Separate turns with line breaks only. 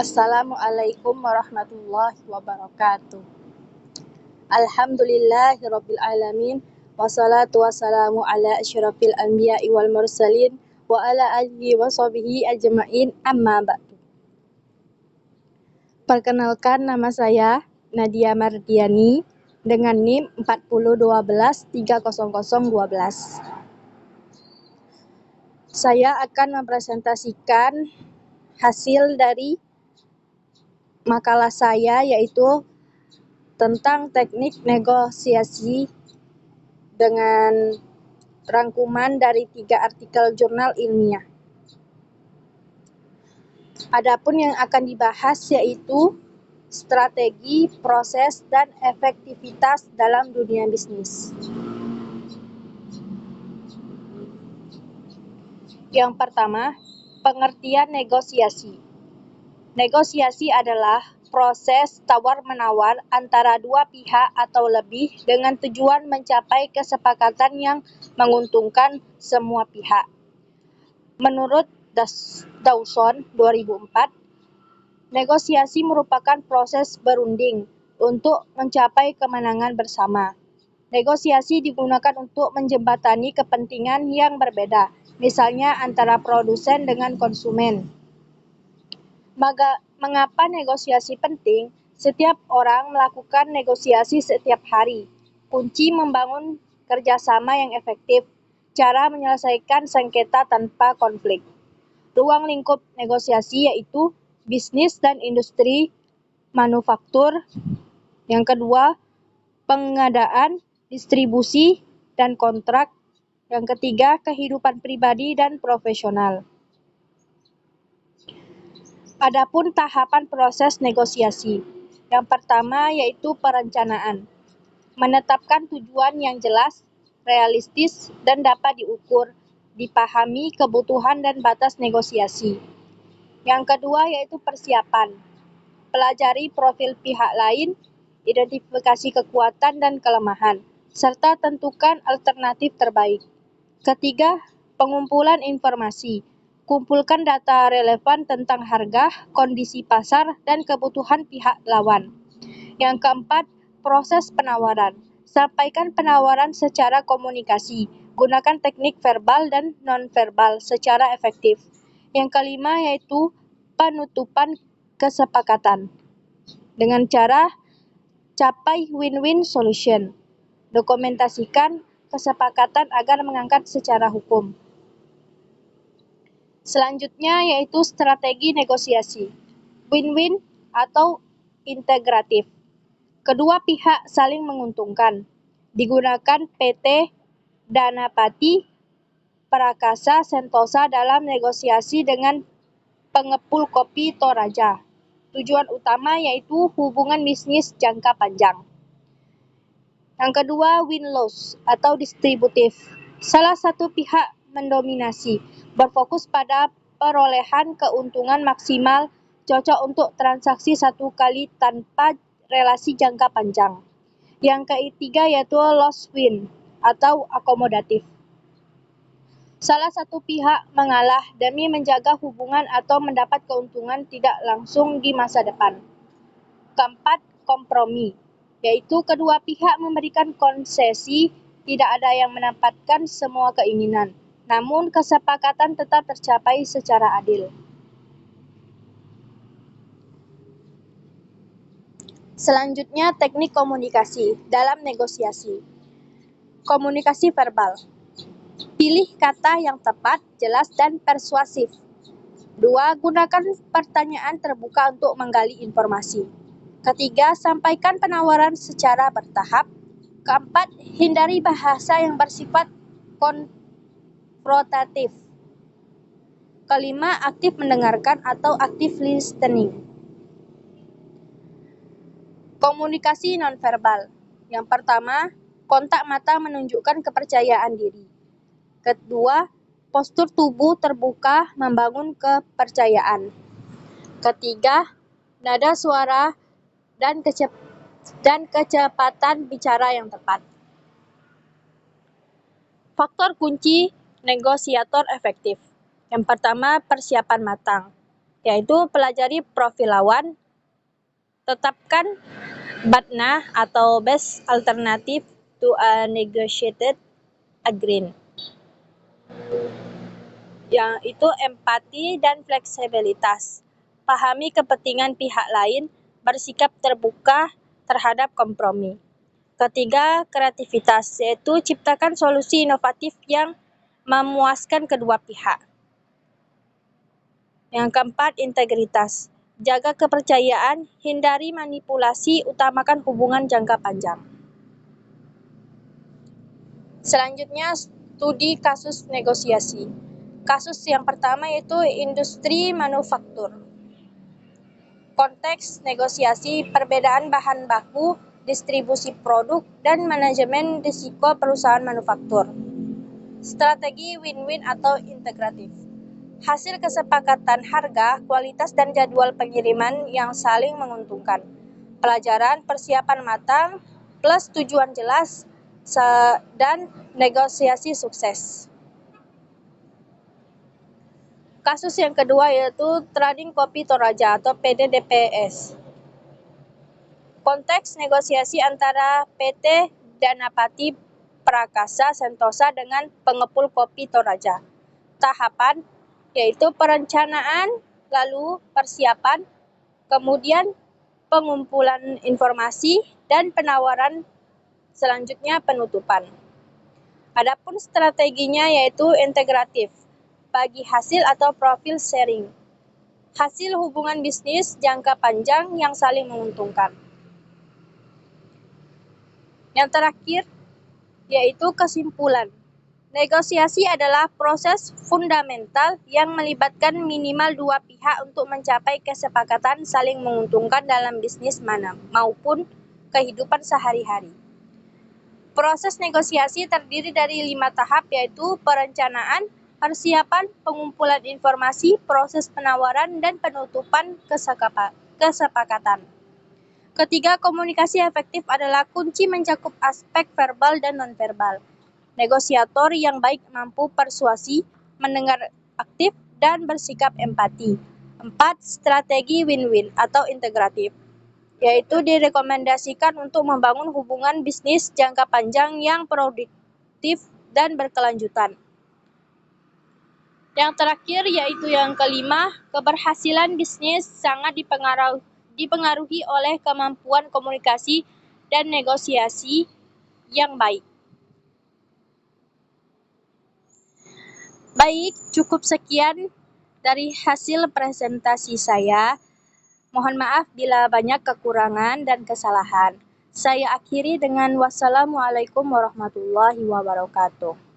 Assalamualaikum warahmatullahi wabarakatuh. Alhamdulillahirabbil alamin wassalatu wassalamu ala asyrafil anbiya'i wal mursalin wa ala alihi wa sahbihi ajma'in amma ba'du. Perkenalkan, nama saya Nadia Mardiani dengan NIM 401230012. Saya akan mempresentasikan hasil dari makalah saya, yaitu tentang teknik negosiasi dengan rangkuman dari 3 artikel jurnal ilmiah. Adapun yang akan dibahas yaitu strategi, proses, dan efektivitas dalam dunia bisnis. Yang pertama, pengertian negosiasi. Negosiasi adalah proses tawar-menawar antara dua pihak atau lebih dengan tujuan mencapai kesepakatan yang menguntungkan semua pihak. Menurut Dawson 2004, negosiasi merupakan proses berunding untuk mencapai kemenangan bersama. Negosiasi digunakan untuk menjembatani kepentingan yang berbeda, misalnya antara produsen dengan konsumen. Mengapa negosiasi penting? Setiap orang melakukan negosiasi setiap hari. Kunci membangun kerjasama yang efektif. Cara menyelesaikan sengketa tanpa konflik. Ruang lingkup negosiasi yaitu bisnis dan industri manufaktur. Yang kedua, pengadaan, distribusi, dan kontrak. Yang ketiga, kehidupan pribadi dan profesional. Adapun tahapan proses negosiasi. Yang pertama yaitu perencanaan. Menetapkan tujuan yang jelas, realistis, dan dapat diukur, dipahami kebutuhan dan batas negosiasi. Yang kedua yaitu persiapan. Pelajari profil pihak lain, identifikasi kekuatan dan kelemahan, serta tentukan alternatif terbaik. Ketiga, pengumpulan informasi. Kumpulkan data relevan tentang harga, kondisi pasar, dan kebutuhan pihak lawan. Yang keempat, proses penawaran. Sampaikan penawaran secara komunikasi. Gunakan teknik verbal dan non-verbal secara efektif. Yang kelima yaitu penutupan kesepakatan. Dengan cara capai win-win solution. Dokumentasikan kesepakatan agar mengangkat secara hukum. Selanjutnya yaitu strategi negosiasi. Win-win atau integratif. Kedua pihak saling menguntungkan. Digunakan PT Dhanapati Prakasa Sentosa dalam negosiasi dengan pengepul kopi Toraja. Tujuan utama yaitu hubungan bisnis jangka panjang. Yang kedua, win-loss atau distributif. Salah satu pihak mendominasi, berfokus pada perolehan keuntungan maksimal, cocok untuk transaksi satu kali tanpa relasi jangka panjang. Yang ketiga yaitu loss-win atau akomodatif. Salah satu pihak mengalah demi menjaga hubungan atau mendapat keuntungan tidak langsung di masa depan. Keempat, kompromi, yaitu kedua pihak memberikan konsesi, tidak ada yang menempatkan semua keinginan, namun kesepakatan tetap tercapai secara adil. Selanjutnya, teknik komunikasi dalam negosiasi. Komunikasi verbal. Pilih kata yang tepat, jelas, dan persuasif. 2. Gunakan pertanyaan terbuka untuk menggali informasi. Ketiga, sampaikan penawaran secara bertahap. Keempat, hindari bahasa yang bersifat konfrontatif. Kelima, aktif mendengarkan atau active listening. Komunikasi nonverbal. Yang pertama, kontak mata menunjukkan kepercayaan diri. Kedua, postur tubuh terbuka membangun kepercayaan. Ketiga, nada suara dan kecepatan bicara yang tepat. Faktor kunci negosiator efektif. Yang pertama, persiapan matang. yaitu pelajari profil lawan, tetapkan BATNA atau Best Alternative to a Negotiated Agreement, yang itu empati dan fleksibilitas. Pahami kepentingan pihak lain, bersikap terbuka terhadap kompromi. Ketiga, kreativitas, yaitu ciptakan solusi inovatif yang memuaskan kedua pihak. Yang keempat, integritas. Jaga kepercayaan, hindari manipulasi, utamakan hubungan jangka panjang. Selanjutnya, studi kasus negosiasi. Kasus yang pertama yaitu industri manufaktur. Konteks negosiasi, perbedaan bahan baku, distribusi produk, dan manajemen risiko perusahaan manufaktur. Strategi win-win atau integratif. Hasil kesepakatan harga, kualitas, dan jadwal pengiriman yang saling menguntungkan. Pelajaran persiapan matang plus tujuan jelas dan negosiasi sukses. Kasus yang kedua yaitu Trading Kopi Toraja atau PT DPS. Konteks negosiasi antara PT Danapati Prakasa Sentosa dengan pengepul kopi Toraja. Tahapan yaitu perencanaan, lalu persiapan, kemudian pengumpulan informasi, dan penawaran, selanjutnya penutupan. Adapun strateginya yaitu integratif, bagi hasil atau profil sharing. Hasil hubungan bisnis jangka panjang yang saling menguntungkan. Yang terakhir yaitu kesimpulan. Negosiasi adalah proses fundamental yang melibatkan minimal dua pihak untuk mencapai kesepakatan saling menguntungkan dalam bisnis maupun kehidupan sehari-hari. Proses negosiasi terdiri dari 5 tahap yaitu perencanaan, persiapan, pengumpulan informasi, proses penawaran, dan penutupan kesepakatan. Ketiga, komunikasi efektif adalah kunci mencakup aspek verbal dan nonverbal. Negosiator yang baik mampu persuasi, mendengar aktif, dan bersikap empati. 4. Strategi win-win atau integratif, yaitu direkomendasikan untuk membangun hubungan bisnis jangka panjang yang produktif dan berkelanjutan. Yang terakhir yaitu yang kelima, keberhasilan bisnis sangat dipengaruhi oleh kemampuan komunikasi dan negosiasi yang baik. Baik, cukup sekian dari hasil presentasi saya. Mohon maaf bila banyak kekurangan dan kesalahan. Saya akhiri dengan wassalamualaikum warahmatullahi wabarakatuh.